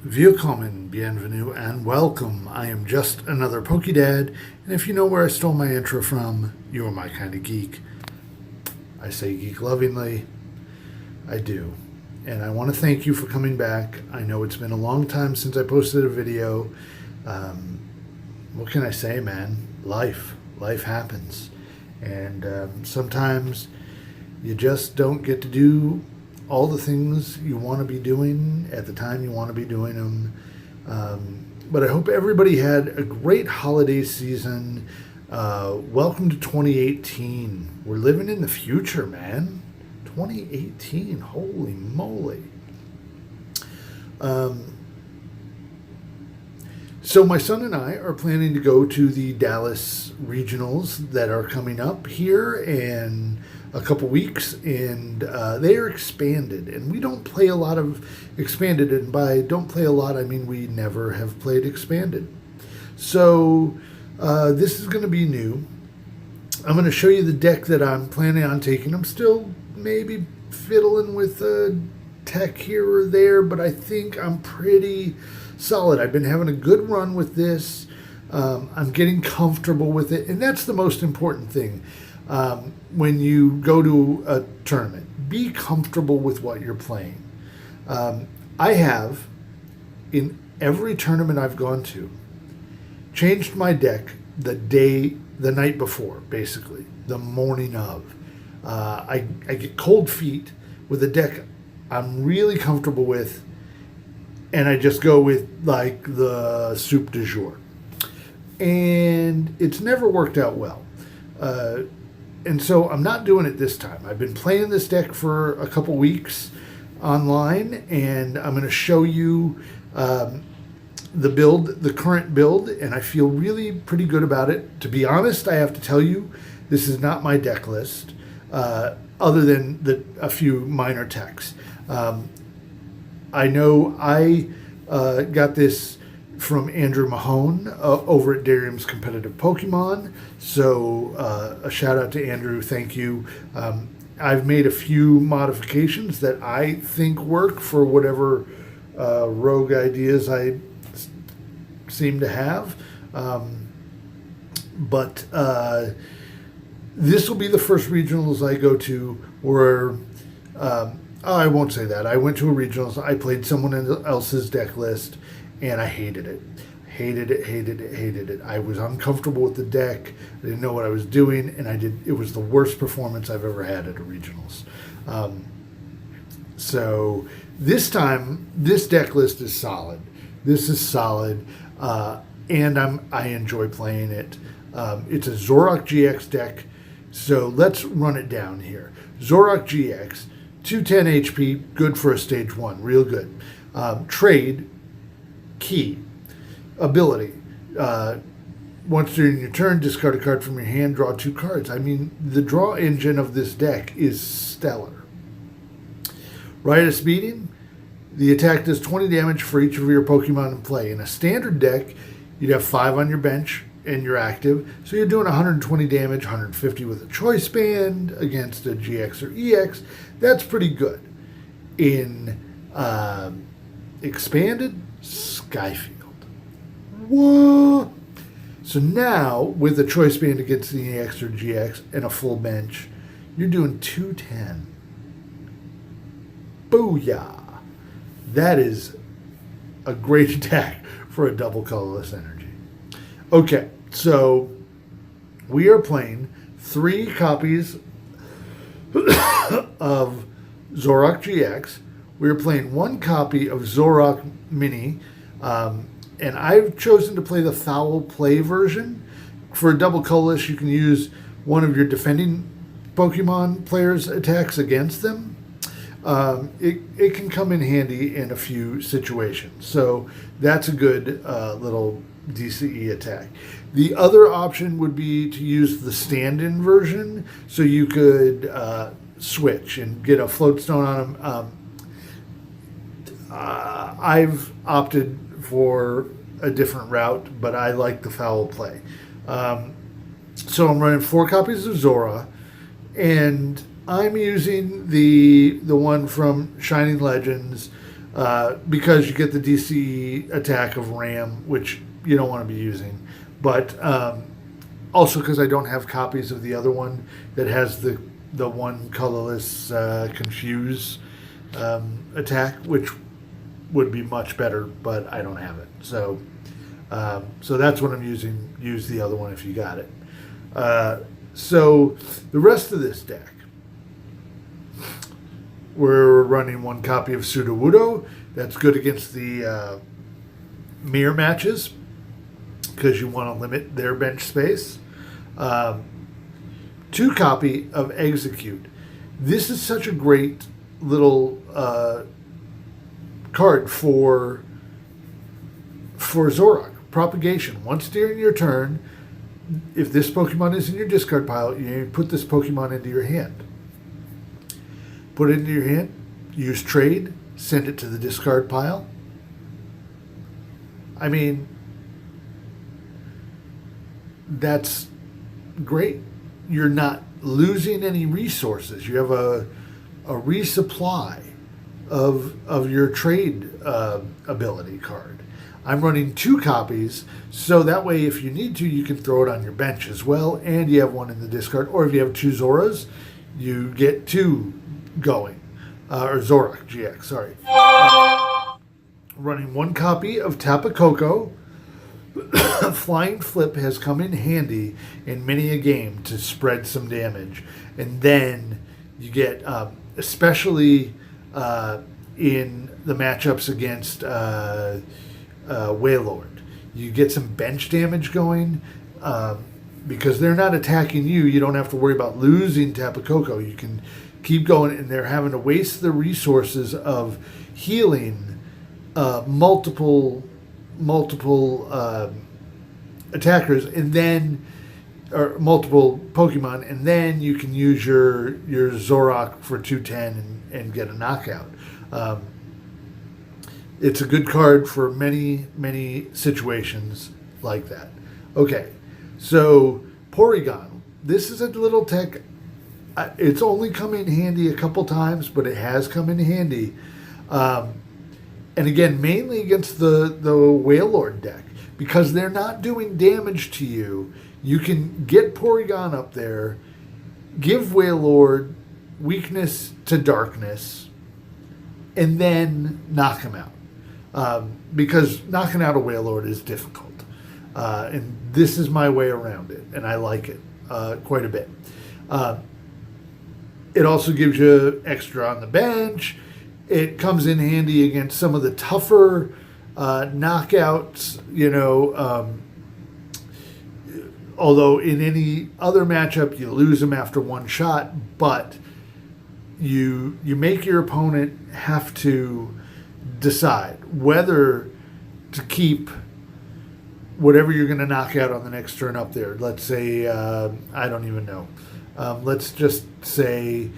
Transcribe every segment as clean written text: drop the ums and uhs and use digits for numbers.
Willkommen, bienvenue, and welcome. I am just another Pokedad, and if you know where I stole my intro from, you're my kind of geek. I say geek lovingly. I do. And I want to thank you for coming back. I know it's been a long time since I posted a video. What can I say, man? Life happens. And sometimes you just don't get to do all the things you want to be doing at the time you want to be doing them. But I hope everybody had a great holiday season. Welcome to 2018. We're living in the future, man. 2018, holy moly. So my son and I are planning to go to the Dallas regionals that are coming up here in a couple weeks, and they are expanded, and we don't play a lot of expanded, and by don't play a lot I mean we never have played expanded. So this is going to be new. I'm going to show you the deck that I'm planning on taking. I'm still maybe fiddling with tech here or there, but I think I'm pretty solid. I've been having a good run with this. I'm getting comfortable with it, and that's the most important thing. When you go to a tournament, be comfortable with what you're playing. I have, in every tournament I've gone to, changed my deck the night before, basically, the morning of. I get cold feet with a deck I'm really comfortable with, and I just go with like the soup du jour. And it's never worked out well. And so I'm not doing it this time. I've been playing this deck for a couple weeks online, and I'm going to show you the current build, and I feel really pretty good about it. To be honest, I have to tell you, this is not my deck list, other than a few minor techs. I know I got this from Andrew Mahone over at Darium's Competitive Pokemon. So a shout out to Andrew. Thank you. I've made a few modifications that I think work for whatever rogue ideas I seem to have. But this will be the first regionals I go to where I won't say that. I went to a regionals. I played someone else's deck list, and I hated it. Hated it. I was uncomfortable with the deck. I didn't know what I was doing, and it was the worst performance I've ever had at a regionals. So this time, this deck list is solid. This is solid, and I enjoy playing it. It's a Zoroark-Gx deck, so let's run it down here. Zoroark-Gx, 210 HP, good for a stage 1, real good. Trade, key. Ability, once during your turn, discard a card from your hand, draw 2 cards. I mean, the draw engine of this deck is stellar. Riotous Beating, the attack does 20 damage for each of your Pokemon in play. In a standard deck, you'd have 5 on your bench and you're active, so you're doing 120 damage, 150 with a Choice Band against a GX or EX. That's pretty good. In expanded, Skyfield. What? So now, with a Choice Band against the EX or GX and a full bench, you're doing 210. Booyah! That is a great attack for a double colorless energy. Okay, so we are playing 3 copies of Zoroark-Gx. We are playing 1 copy of Zoroark Mini, and I've chosen to play the foul play version. For a double colorless, you can use one of your defending Pokemon players' attacks against them. It can come in handy in a few situations. So that's a good little DCE attack. The other option would be to use the stand-in version, so you could switch and get a Floatstone on them. I've opted for a different route, but I like the foul play. So I'm running 4 copies of Zora, and I'm using the one from Shining Legends, because you get the DC attack of Ram, which you don't want to be using. But also because I don't have copies of the other one that has the one colorless Confuse attack, which would be much better, but I don't have it. So that's what I'm using. Use the other one if you got it. So the rest of this deck, we're running one copy of Sudowoodo. That's good against the mirror matches because you want to limit their bench space. 2 copy of Execute. This is such a great little card for Zoroark. Propagation. Once during your turn, if this Pokemon is in your discard pile, you put this Pokemon into your hand. Put it into your hand, use trade, send it to the discard pile. I mean, that's great. You're not losing any resources. You have a resupply of your trade ability card. I'm running 2 copies, so that way if you need to, you can throw it on your bench as well, and you have one in the discard. Or if you have 2 Zoras, you get 2 going. Or Zoroark-Gx, sorry. Running 1 copy of Tapu Koko. Flying Flip has come in handy in many a game to spread some damage. And then you get, especially in the matchups against Wailord, you get some bench damage going. Because they're not attacking you, you don't have to worry about losing Tapu Koko. You can keep going, and they're having to waste the resources of healing multiple attackers, and then or multiple Pokemon, and then you can use your Zoroark for 210 and get a knockout. It's a good card for many situations like that. Okay, so Porygon. This is a little tech. It's only come in handy a couple times, but it has come in handy. And again, mainly against the Wailord deck. Because they're not doing damage to you, you can get Porygon up there, give Wailord weakness to darkness, and then knock him out. Because knocking out a Wailord is difficult. And this is my way around it, and I like it quite a bit. It also gives you extra on the bench. It comes in handy against some of the tougher knockouts, although in any other matchup you lose them after one shot, but you make your opponent have to decide whether to keep whatever you're going to knock out on the next turn up there. Let's say, I don't even know. Let's just say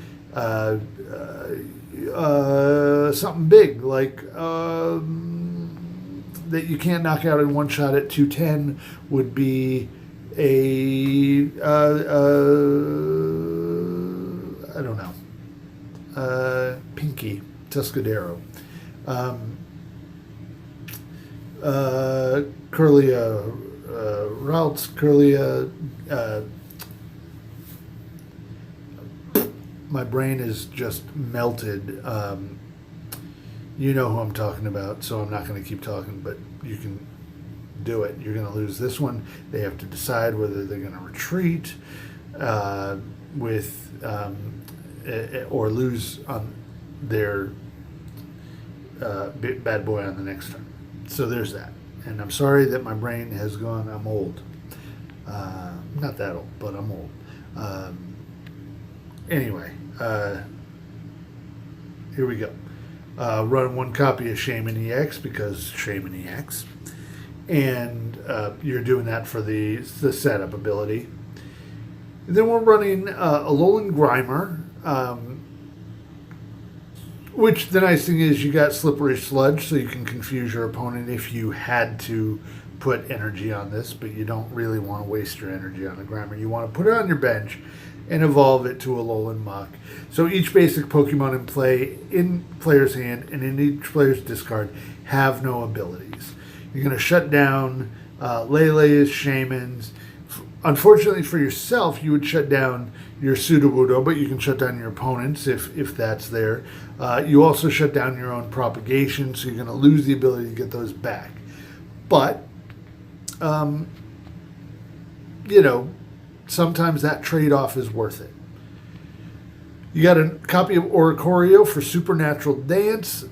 something big like that you can't knock out in one shot at 210 would be a I don't know, Pinky Tuscadero, Curlia, Ralts, Curlia. My brain is just melted. You know who I'm talking about, so I'm not going to keep talking, but you can do it. You're going to lose this one. They have to decide whether they're going to retreat or lose on their bad boy on the next turn. So there's that. And I'm sorry that my brain has gone. I'm old. Not that old, but I'm old. Anyway, here we go. Run 1 copy of Shaman EX because Shaman EX. And you're doing that for the setup ability. And then we're running Alolan Grimer, which the nice thing is you got Slippery Sludge, so you can confuse your opponent if you had to put energy on this, but you don't really want to waste your energy on a Grimer. You want to put it on your bench and evolve it to a Alolan Muck. So each basic Pokemon in play in player's hand and in each player's discard have no abilities. You're going to shut down Lele's, Shaman's. Unfortunately for yourself, you would shut down your Sudowoodo, but you can shut down your opponents if that's there. You also shut down your own propagation, so you're going to lose the ability to get those back. But, sometimes that trade-off is worth it. You got a copy of Oricorio for Supernatural Dance,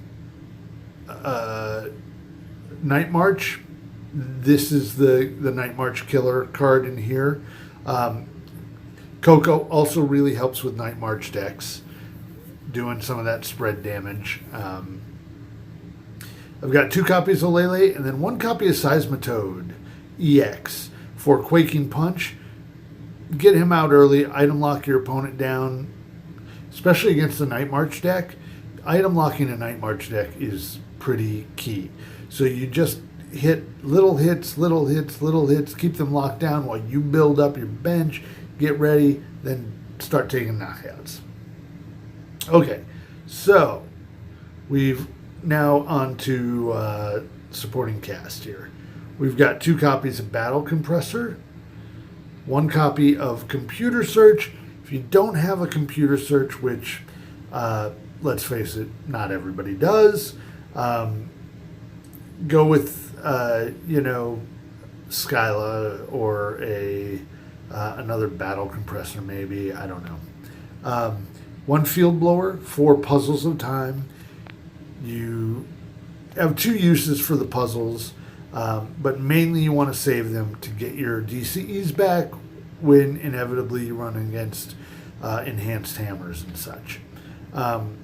Night March. This is the Night March killer card in here. Coco also really helps with Night March decks, doing some of that spread damage. I've got 2 copies of Lele and then 1 copy of Seismitoad EX for Quaking Punch. Get him out early, item lock your opponent down, especially against the Night March deck. Item locking a Night March deck is pretty key. So you just hit little hits, keep them locked down while you build up your bench, get ready, then start taking knockouts. Okay, so we've now on to supporting cast here. We've got 2 copies of Battle Compressor, 1 copy of Computer Search. If you don't have a Computer Search, which, let's face it, not everybody does, go with, Skyla or another Battle Compressor maybe, I don't know. 1 Field Blower, 4 Puzzles of Time. You have 2 uses for the puzzles, but mainly you want to save them to get your DCEs back when inevitably you run against enhanced hammers and such. 1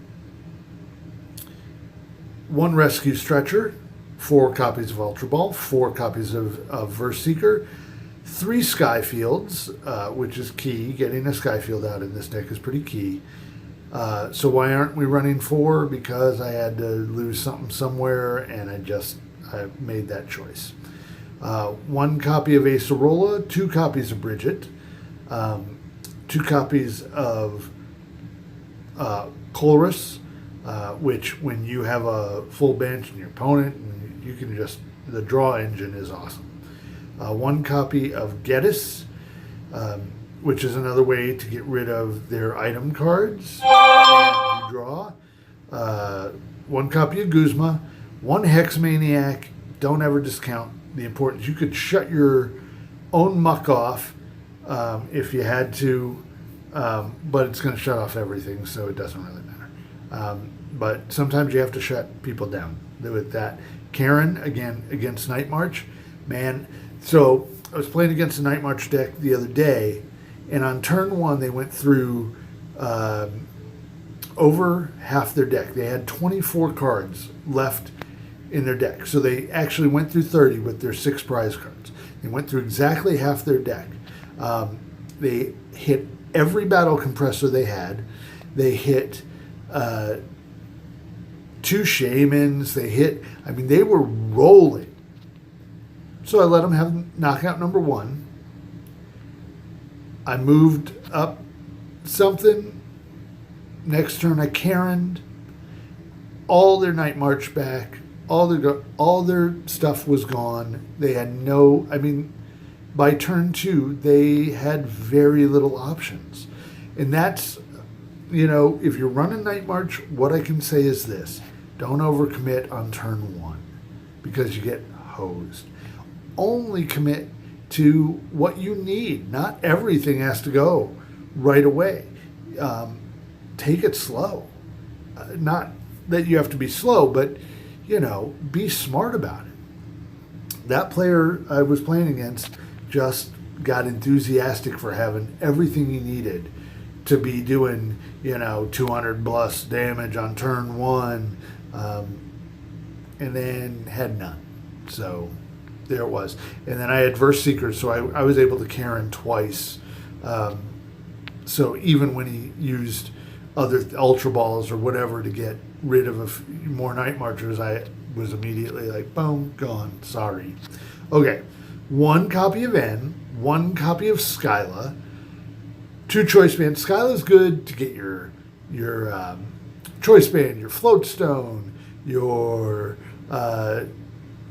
Rescue Stretcher, 4 copies of Ultra Ball, 4 copies of Verse Seeker, 3 Skyfields, which is key. Getting a Skyfield out in this deck is pretty key. So why aren't we running 4? Because I had to lose something somewhere, and I made that choice. 1 copy of Acerola, 2 copies of Bridget, 2 copies of Colress, which when you have a full bench and your opponent, you can the draw engine is awesome. 1 copy of Geddes, which is another way to get rid of their item cards. And you draw. 1 copy of Guzma, 1 Hex Maniac. Don't ever discount the importance. You could shut your own muck off if you had to, but it's going to shut off everything, so it doesn't really matter. But sometimes you have to shut people down with that. Karen, again, against Night March. Man, so I was playing against the Night March deck the other day, and on turn 1, they went through over half their deck. They had 24 cards left in their deck. So they actually went through 30 with their 6 prize cards. They went through exactly half their deck. They hit every Battle Compressor they had. They hit 2 Shamans. They were rolling. So I let them have knockout number 1. I moved up something. Next turn I Karen'd. All their Night March back. All their stuff was gone. They had by turn 2, they had very little options. And that's, if you're running Night March, what I can say is this. Don't overcommit on turn 1 because you get hosed. Only commit to what you need. Not everything has to go right away. Take it slow. Not that you have to be slow, but, be smart about it. That player I was playing against just got enthusiastic for having everything he needed to be doing, 200 plus damage on turn 1, and then had none. So there it was. And then I had Verse Seekers, so I was able to Karen twice. So even when he used other Ultra Balls or whatever to get rid of more Night Marchers, I was immediately like, boom, gone. Sorry. Okay. 1 copy of N, 1 copy of Skyla, 2 choice bands. Skyla's good to get your choice band, your float stone, your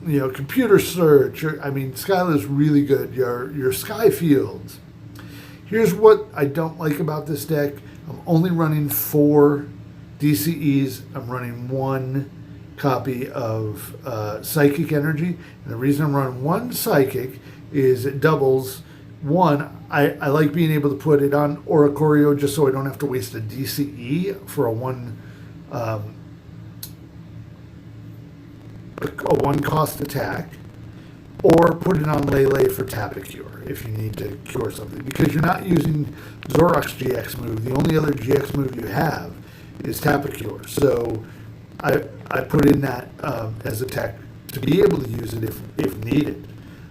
computer search. Skyla's really good. Your sky fields. Here's what I don't like about this deck. I'm only running 4 DCEs. I'm running 1 copy of Psychic Energy. And the reason I'm running 1 Psychic is it doubles. 1, I like being able to put it on Oricorio just so I don't have to waste a DCE for a 1 cost attack, or put it on Lele for Tap a Cure if you need to cure something, because you're not using Zoroark-Gx move. The only other GX move you have is Tap a Cure. So I put in that as a tech to be able to use it if needed,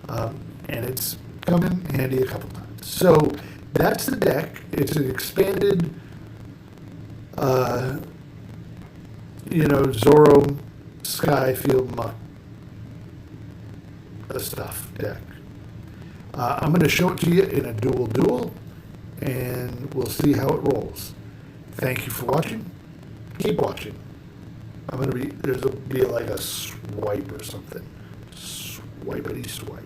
and it's come in handy a couple times. So that's the deck. It's an expanded Zoro Sky Field Muck stuff deck. I'm going to show it to you in a duel, and we'll see how it rolls. Thank you for watching. Keep watching. There's be like a swipe or something. Swipity swipe.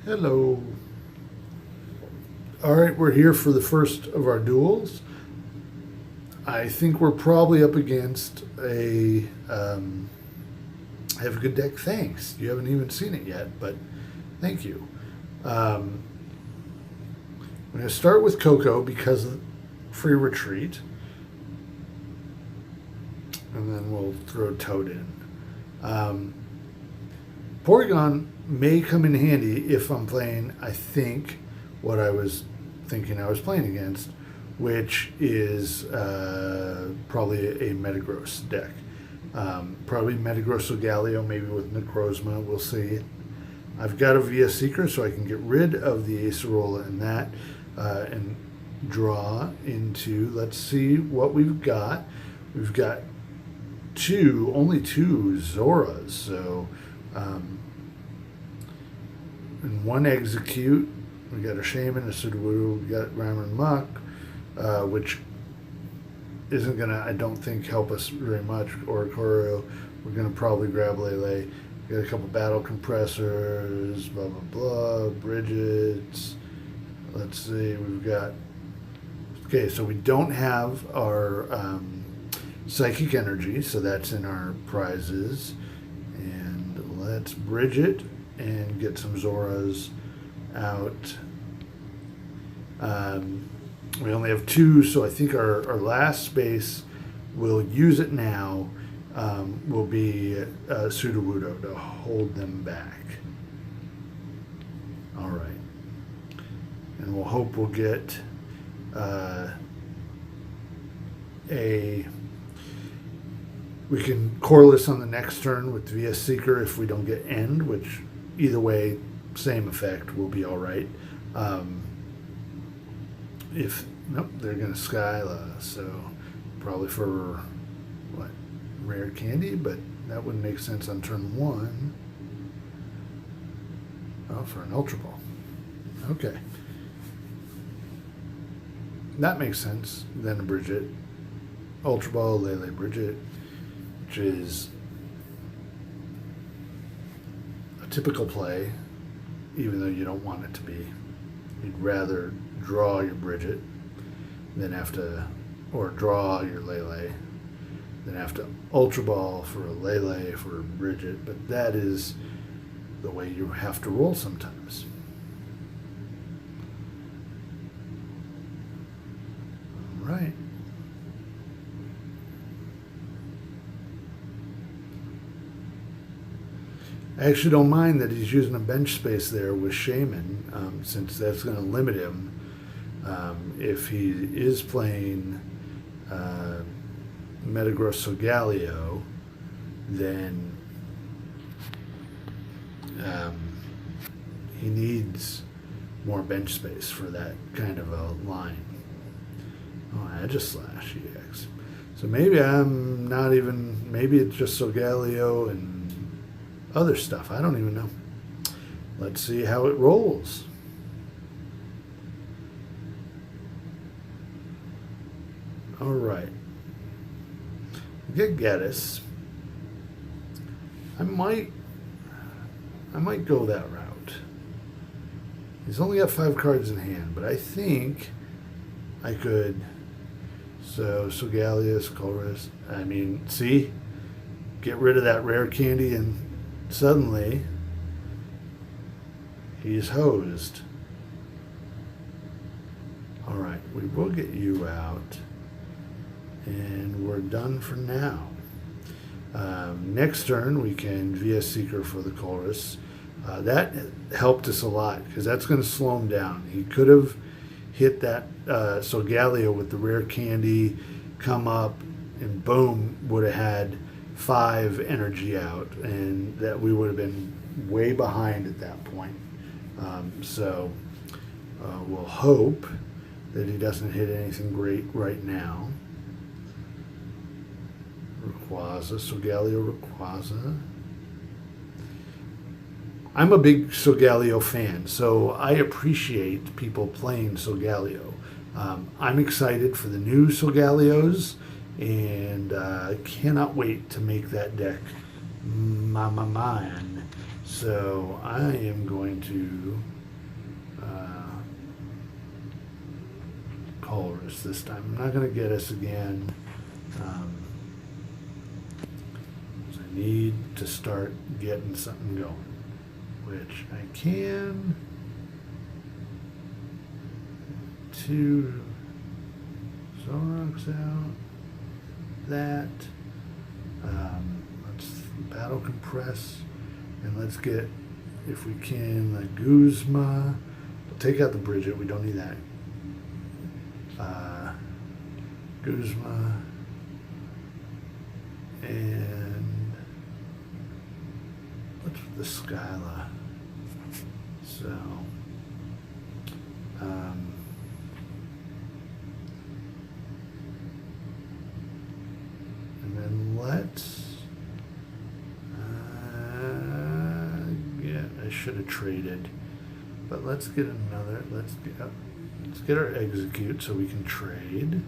Hello. All right, we're here for the first of our duels. I think we're probably up against a have a good deck. Thanks. You haven't even seen it yet, but thank you. I'm going to start with Coco because of free retreat, and then we'll throw Toad in. Porygon may come in handy if I'm playing, I think, what I was thinking I was playing against, which is probably a Metagross deck. Probably Metagross Galio, maybe with Necrozma, we'll see. I've got a VS Seeker, so I can get rid of the Acerola and that, and draw into, let's see what we've got. We've got only two Zoras, so, and 1 Execute. We got a Shaman, a Sudowoodo, we got Grimer and Muck, which isn't going to, I don't think, help us very much. Oricorio, we're going to probably grab Lele. We got a couple Battle Compressors, blah, blah, blah, Bridgets. Let's see, we've got, okay, so we don't have our Psychic Energy, so that's in our prizes. And let's bridge it and get some Zoras out. We only have 2, so I think our last space, we'll use it now, will be Sudowoodo to hold them back. All right. And we'll hope we'll get we can Corliss on the next turn with VS Seeker if we don't get End, which either way, same effect, will be all right. Nope, they're going to Skyla, so probably for, what, Rare Candy, but that wouldn't make sense on turn 1. Oh, for an Ultra Ball. Okay. That makes sense. Then a Bridget. Ultra Ball, Lele, Bridget, which is a typical play, even though you don't want it to be. You'd rather draw your Bridget than have to, or draw your Lele, than have to Ultra Ball for a Lele for a Bridget, but that is the way you have to roll sometimes. All right. I actually don't mind that he's using a bench space there with Shaman, since that's going to limit him. If he is playing Metagross Galio, then he needs more bench space for that kind of a line. Oh, Aegislash EX. So maybe I'm not even, maybe it's just Solgaleo and other stuff. I don't even know. Let's see how it rolls. All right. Get Geddes. I might go that route. He's only got 5 cards in hand, but I think I could. So Solgaleo, Colress. I mean, see, get rid of that rare candy, and suddenly he's hosed. All right, we will get you out, and we're done for now. Next turn, we can VS Seeker for the Colress. That helped us a lot because that's going to slow him down. He could have hit that Solgaleo with the rare candy, come up, and boom, would have had 5 energy out, and that we would have been way behind at that point. So we'll hope that he doesn't hit anything great right now. Rayquaza, Solgaleo, Rayquaza. I'm a big Solgaleo fan, so I appreciate people playing Solgaleo. I'm excited for the new Solgaleos, and cannot wait to make that deck mine. So I am going to Colress this time. I'm not going to get us again. I need to start getting something going, which I can. 2 Zoroarks out. That. Let's battle compress, and let's get, if we can, the Guzma. We'll take out the Bridget. We don't need that. Guzma and what's with the Skyla? So, and then let's I should have traded, but let's get another. Let's get our execute so we can trade.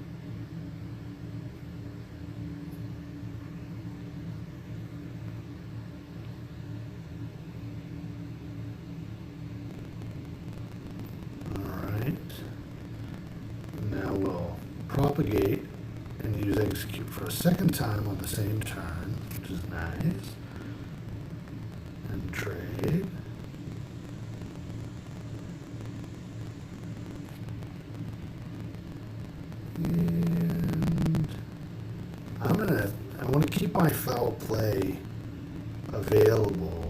Propagate and use execute for a second time on the same turn, which is nice. And trade. And I want to keep my foul play available.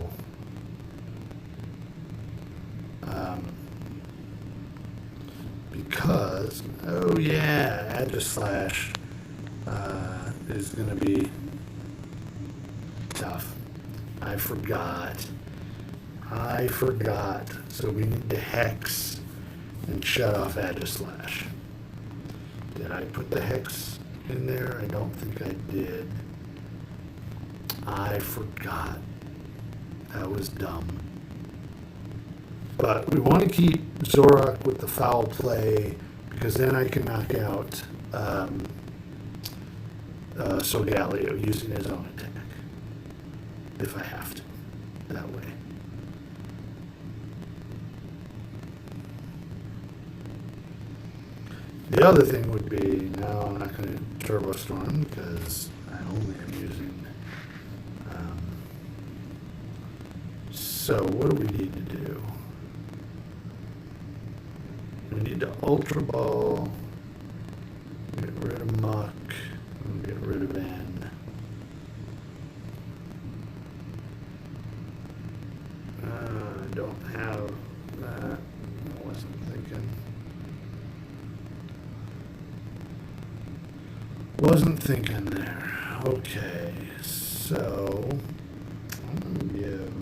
Because, oh yeah, Aegislash is going to be tough. I forgot. So we need to Hex and shut off Aegislash. Did I put the Hex in there? I don't think I did. I forgot. That was dumb. But we want to keep Zoroark with the foul play, because then I can knock out Solgaleo using his own attack, if I have to, that way. The other thing would be, no, I'm not going to Turbo Storm, because I only am using. So what do we need to do? We need to Ultra Ball, get rid of Muck, and get rid of N. I don't have that. I wasn't thinking. Wasn't thinking there. Okay, so I'm going to give.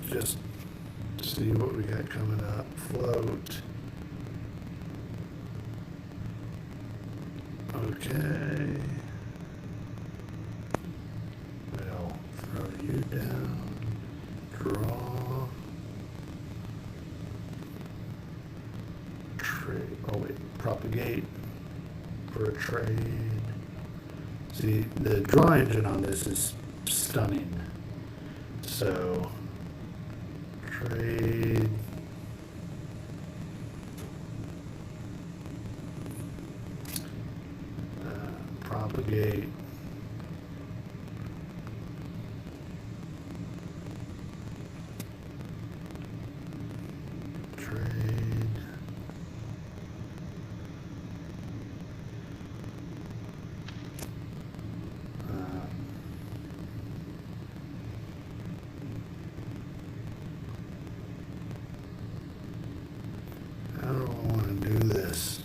Just see what we got coming up. Float. Okay. We'll throw you down. Draw. Trade. Oh wait, propagate for a trade. See, the draw engine on this is stunning. So, trade. Propagate. Trade. How do I want to do this?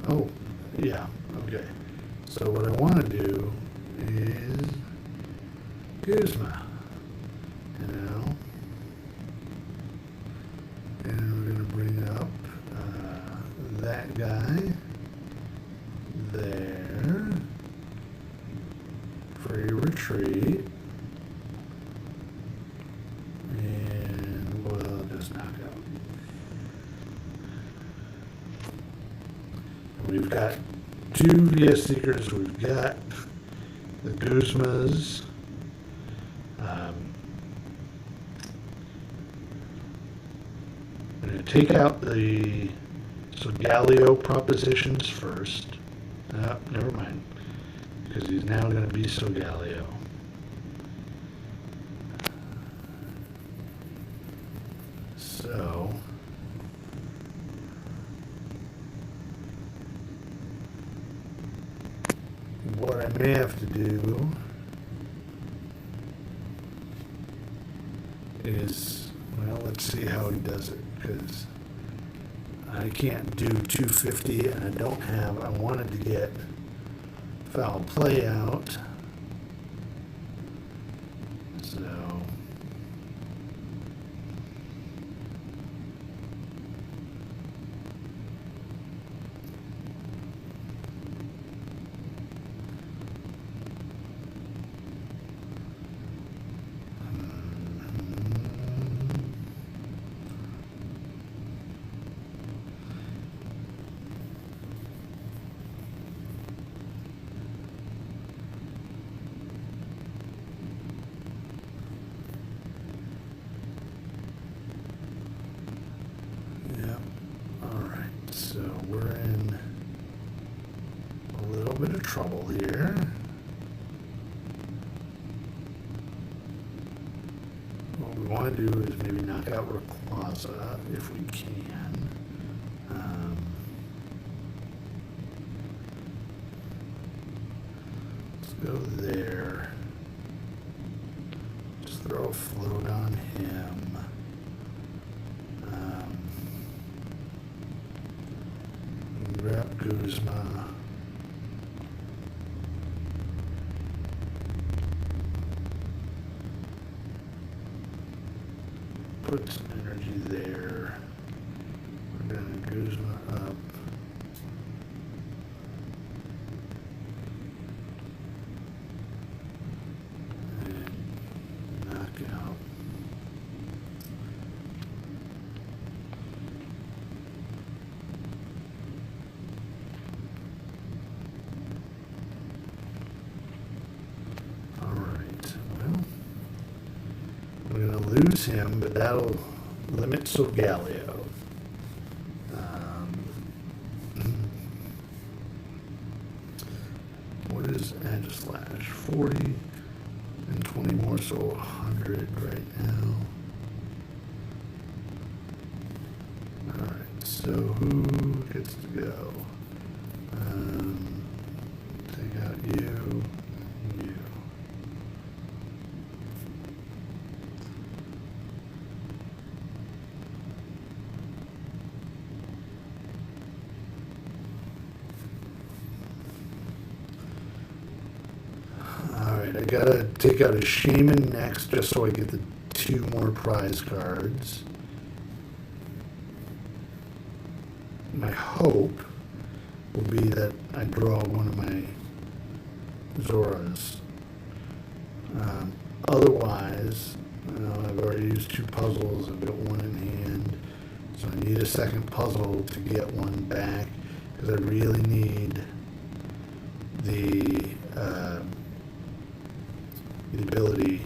Oh, yeah, okay. So what I want to do is Guzma, and we're going to bring up that guy there, free retreat, and we'll just knock out. We've got two VS Seekers, we've got the Guzmas. I'm going to take out the Solgaleo propositions first. Never mind, because he's now going to be Solgaleo. So, what I may have to do is, well, let's see how he does it, because I can't do 250 and I don't have, I wanted to get foul play out. So, so we're in a little bit of trouble here. What we want to do is maybe knock out Rayquaza if we can. Let's go there. Just throw a float on him. Grab Guzma. Put some energy there. We're going to Guzma up. And knock out. Lose him, but that'll limit Solgaleo. What is Agislash? 40 and 20 more, so 100 right now. Alright, so who gets to go? Take out you. I gotta take out a Shaman next just so I get the 2 more prize cards. my hope will be that I draw one of my Zoras. Otherwise, I've already used 2 puzzles. I've got 1 in hand, so I need a second puzzle to get one back because I really need the ability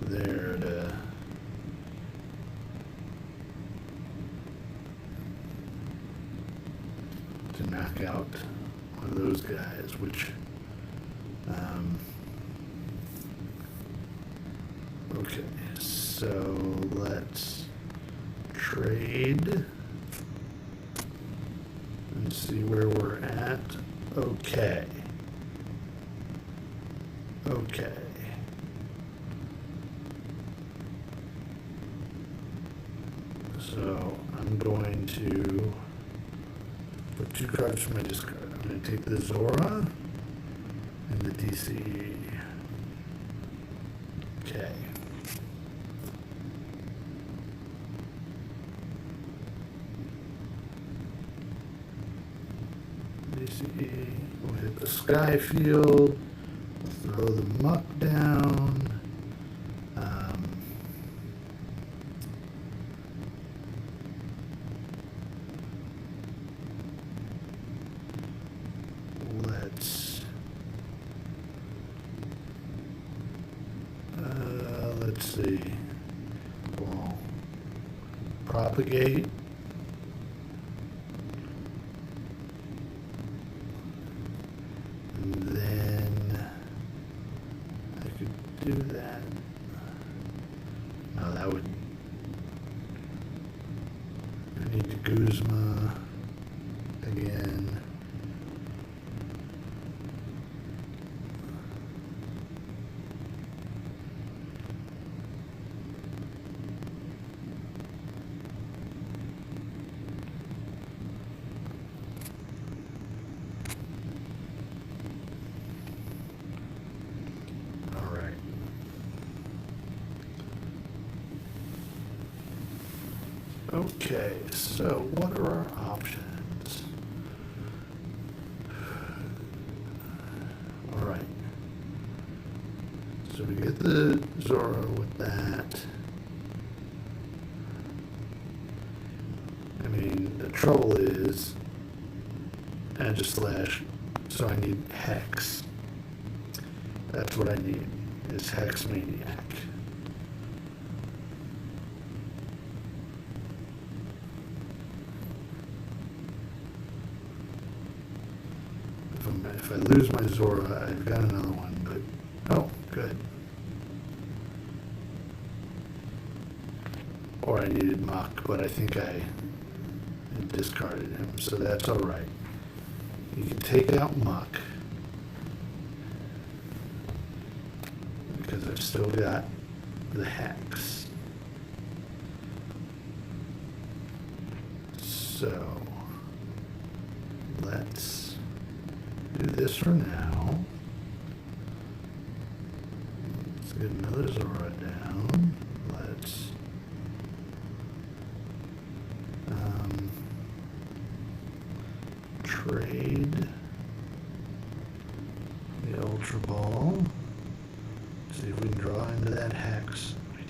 there to knock out one of those guys, which okay, so let's trade and see where we're at. Okay. So I'm going to put 2 cards from my discard. I'm going to take the Zora and the DC. Okay. DC. We'll hit the sky field. Throw the muck down. Let's see. We'll propagate. And then I could do that. No, that would. I need to Guzma again. Okay, so what are our options? All right. So we get the Zora with that. I mean, the trouble is Slash, so I need Hex. That's what I need, is Hex Maniac. If I lose my Zora, I've got another one, but, oh, good. Or I needed Muck, but I think I discarded him, so that's all right. You can take out Muck, because I've still got the Hex. So, let's do this for now. Let's get another Zora down. Let's trade the Ultra Ball. See if we can draw into that Hex. We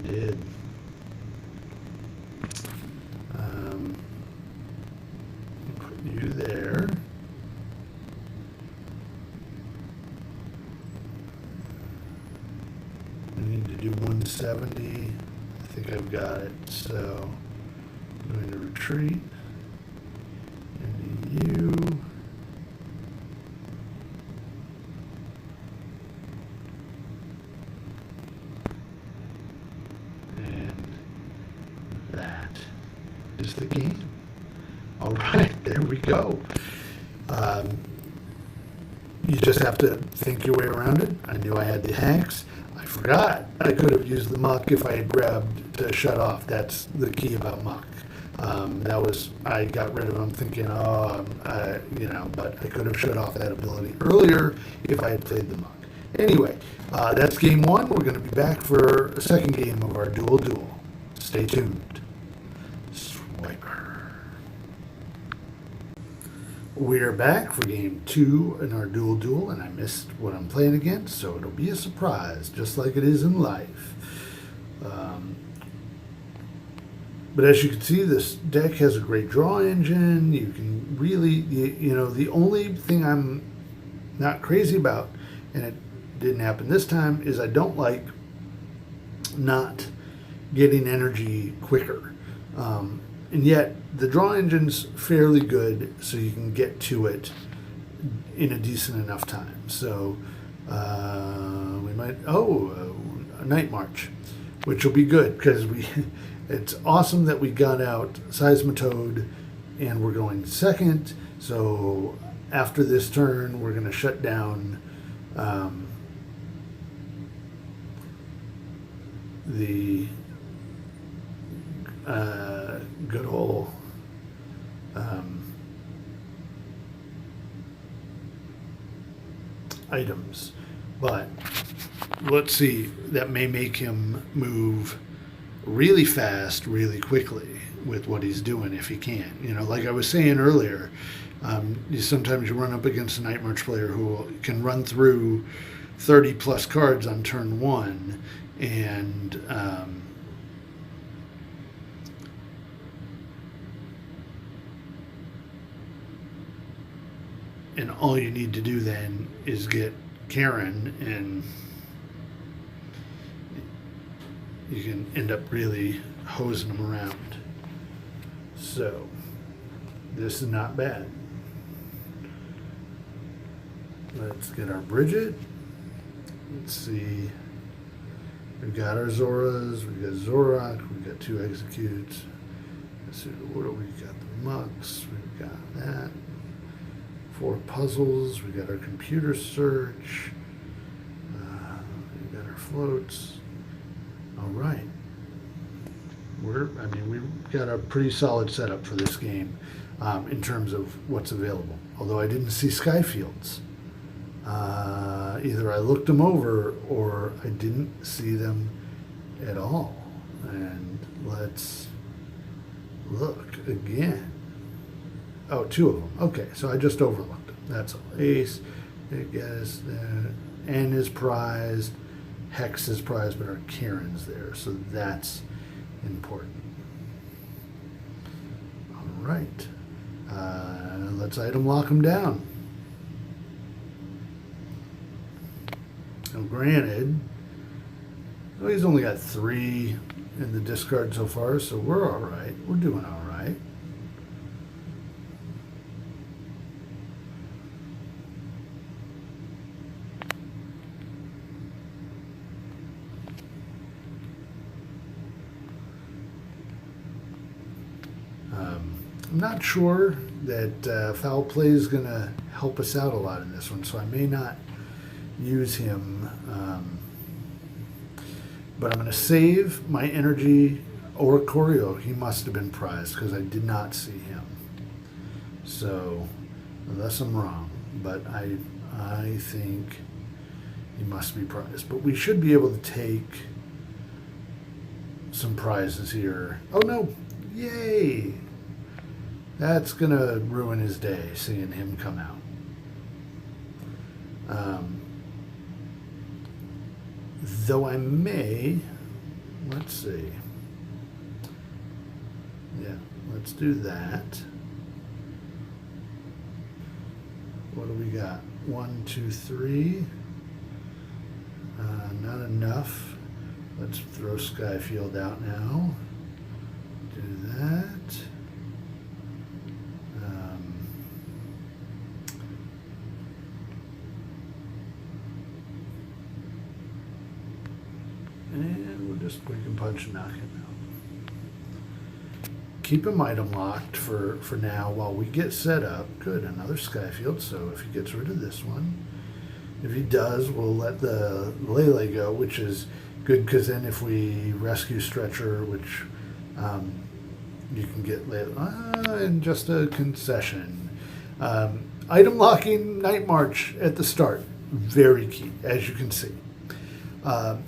did. Put you there. I need to do 170. I think I've got it. So I'm going to retreat. And you. That is the game. All right, there we go. You just have to think your way around it. I knew I had the Hex. I forgot I could have used the Muck if I had grabbed to shut off. That's the key about Muck. I got rid of him thinking, but I could have shut off that ability earlier if I had played the Muck. Anyway, that's game one. We're going to be back for a second game of our Duel. Stay tuned. Swiper. We're back for game two in our Duel, and I missed what I'm playing against, so it'll be a surprise, just like it is in life. But as you can see, this deck has a great draw engine. You can really, you know, the only thing I'm not crazy about, and it didn't happen this time, is I don't like not getting energy quicker. And yet, the draw engine's fairly good, so you can get to it in a decent enough time. So, we might, a Night March, which will be good, because it's awesome that we got out Seismitoad, and we're going second. So, after this turn, we're going to shut down the good old items. But let's see, that may make him move really fast, really quickly with what he's doing if he can. You know, like I was saying earlier, sometimes you run up against a Night March player who can run through 30 plus cards on turn one, and all you need to do then is get Karen, and you can end up really hosing them around. So this is not bad. Let's get our Bridget. Let's see. We've got our Zoras, we've got Zoroark, we've got 2 executes. Let's see, what do we got? The Mux, we've got that. 4 puzzles, we got our computer search, we got our floats. All right. We've got a pretty solid setup for this game in terms of what's available. Although I didn't see Skyfields. Either I looked them over or I didn't see them at all. And let's look again. Oh, 2 of them. Okay, so I just overlooked them. That's all. Ace, I guess, N is prized, Hex is prized, but our Karen's there, so that's important. All right. Let's item lock them down. Now, granted, well, he's only got 3 in the discard so far, so we're all right. We're doing all right. I'm not sure that foul play is going to help us out a lot in this one, so I may not use him. But I'm going to save my energy, or Choreo. He must have been prized because I did not see him. So, unless I'm wrong, but I think he must be prized. But we should be able to take some prizes here. Oh no! Yay! That's going to ruin his day, seeing him come out. Though I may, let's see. Yeah, let's do that. What do we got? 1, 2, 3. Not enough. Let's throw Skyfield out now. Do that. And we can punch and knock him out. Keep him item locked for now while we get set up. Good, another Skyfield, so if he gets rid of this one, if he does, we'll let the Lele go, which is good because then if we rescue Stretcher, which you can get Lele, and just a concession. Item locking Night March at the start. very key, as you can see.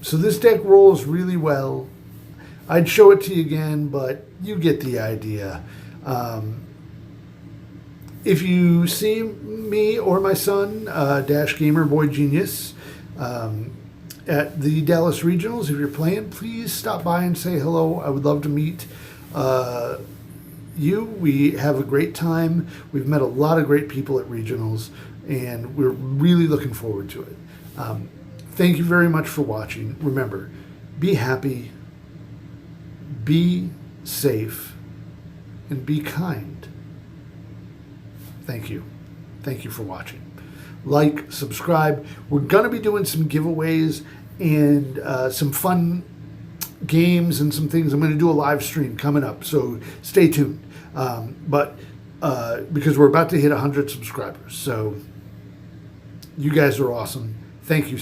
So this deck rolls really well. I'd show it to you again, but you get the idea. If you see me or my son, Dash Gamer Boy Genius, at the Dallas Regionals, if you're playing, please stop by and say hello. I would love to meet you. We have a great time. We've met a lot of great people at Regionals, and we're really looking forward to it. Thank you very much for watching. Remember, be happy, be safe, and be kind. Thank you. Thank you for watching. Like, subscribe. We're going to be doing some giveaways and some fun games and some things. I'm going to do a live stream coming up, so stay tuned. Because we're about to hit 100 subscribers. So you guys are awesome. Thank you.